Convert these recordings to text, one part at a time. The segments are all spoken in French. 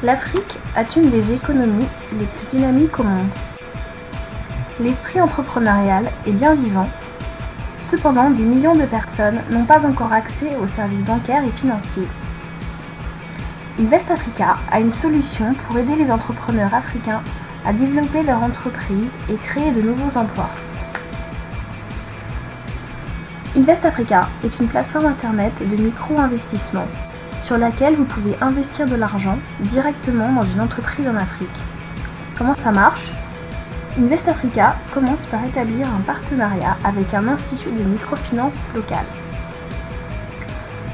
L'Afrique a une des économies les plus dynamiques au monde. L'esprit entrepreneurial est bien vivant. Cependant, des millions de personnes n'ont pas encore accès aux services bancaires et financiers. Invest Africa a une solution pour aider les entrepreneurs africains à développer leur entreprise et créer de nouveaux emplois. Invest Africa est une plateforme internet de micro-investissement sur laquelle vous pouvez investir de l'argent directement dans une entreprise en Afrique. Comment ça marche ? Invest Africa commence par établir un partenariat avec un institut de microfinance local.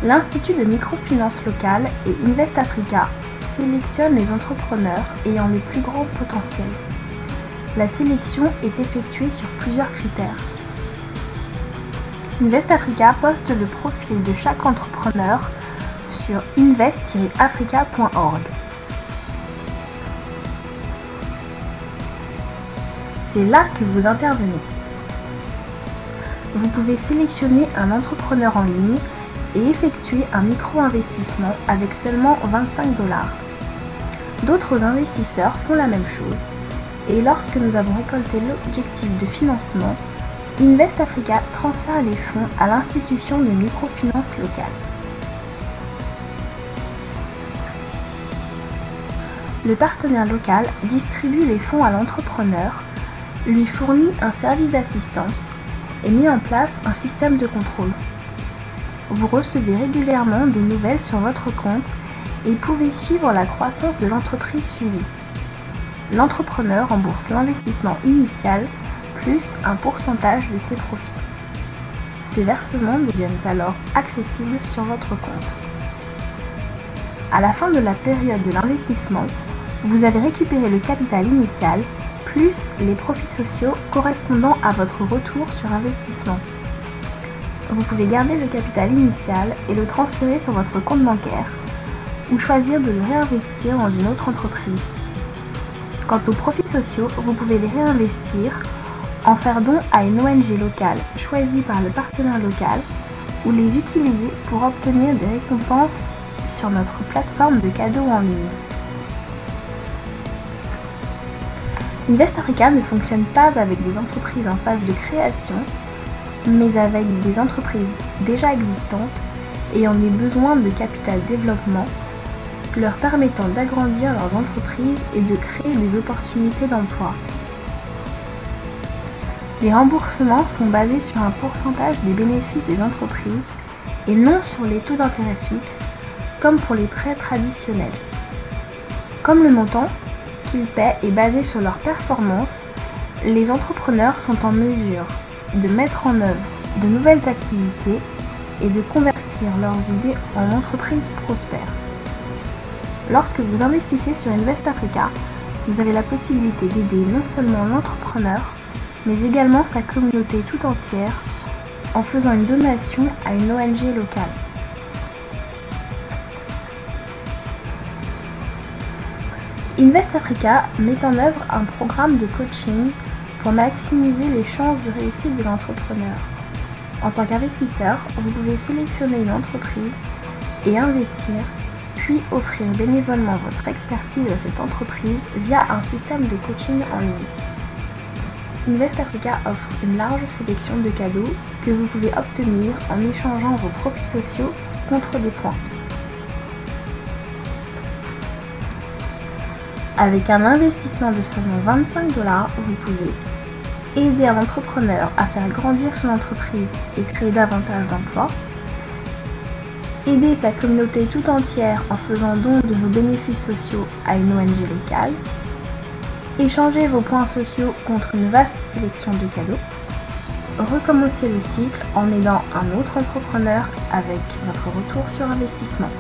L'Institut de microfinance local et Invest Africa sélectionne les entrepreneurs ayant le plus grand potentiel. La sélection est effectuée sur plusieurs critères. Invest Africa poste le profil de chaque entrepreneur sur invest-africa.org. C'est là que vous intervenez. Vous pouvez sélectionner un entrepreneur en ligne et effectuer un micro-investissement avec seulement 25 $. D'autres investisseurs font la même chose et lorsque nous avons récolté l'objectif de financement, Invest Africa transfère les fonds à l'institution de microfinance locale. Le partenaire local distribue les fonds à l'entrepreneur, lui fournit un service d'assistance et met en place un système de contrôle. Vous recevez régulièrement des nouvelles sur votre compte et pouvez suivre la croissance de l'entreprise suivie. L'entrepreneur rembourse l'investissement initial plus un pourcentage de ses profits. Ces versements deviennent alors accessibles sur votre compte. À la fin de la période de l'investissement, vous avez récupéré le capital initial plus les profits sociaux correspondant à votre retour sur investissement. Vous pouvez garder le capital initial et le transférer sur votre compte bancaire ou choisir de le réinvestir dans une autre entreprise. Quant aux profits sociaux, vous pouvez les réinvestir, en faire don à une ONG locale choisie par le partenaire local ou les utiliser pour obtenir des récompenses sur notre plateforme de cadeaux en ligne. Invest Africa ne fonctionne pas avec des entreprises en phase de création, mais avec des entreprises déjà existantes ayant des besoins de capital développement, leur permettant d'agrandir leurs entreprises et de créer des opportunités d'emploi. Les remboursements sont basés sur un pourcentage des bénéfices des entreprises et non sur les taux d'intérêt fixes, comme pour les prêts traditionnels. Comme le montant qu'ils paient est basé sur leur performance, les entrepreneurs sont en mesure de mettre en œuvre de nouvelles activités et de convertir leurs idées en entreprises prospères. Lorsque vous investissez sur Invest Africa, vous avez la possibilité d'aider non seulement l'entrepreneur, mais également sa communauté tout entière en faisant une donation à une ONG locale. Invest Africa met en œuvre un programme de coaching pour maximiser les chances de réussite de l'entrepreneur. En tant qu'investisseur, vous pouvez sélectionner une entreprise et investir, puis offrir bénévolement votre expertise à cette entreprise via un système de coaching en ligne. Invest Africa offre une large sélection de cadeaux que vous pouvez obtenir en échangeant vos profits sociaux contre des points. Avec un investissement de seulement 25 $, vous pouvez aider un entrepreneur à faire grandir son entreprise et créer davantage d'emplois, aider sa communauté tout entière en faisant don de vos bénéfices sociaux à une ONG locale, échanger vos points sociaux contre une vaste sélection de cadeaux, recommencer le cycle en aidant un autre entrepreneur avec votre retour sur investissement.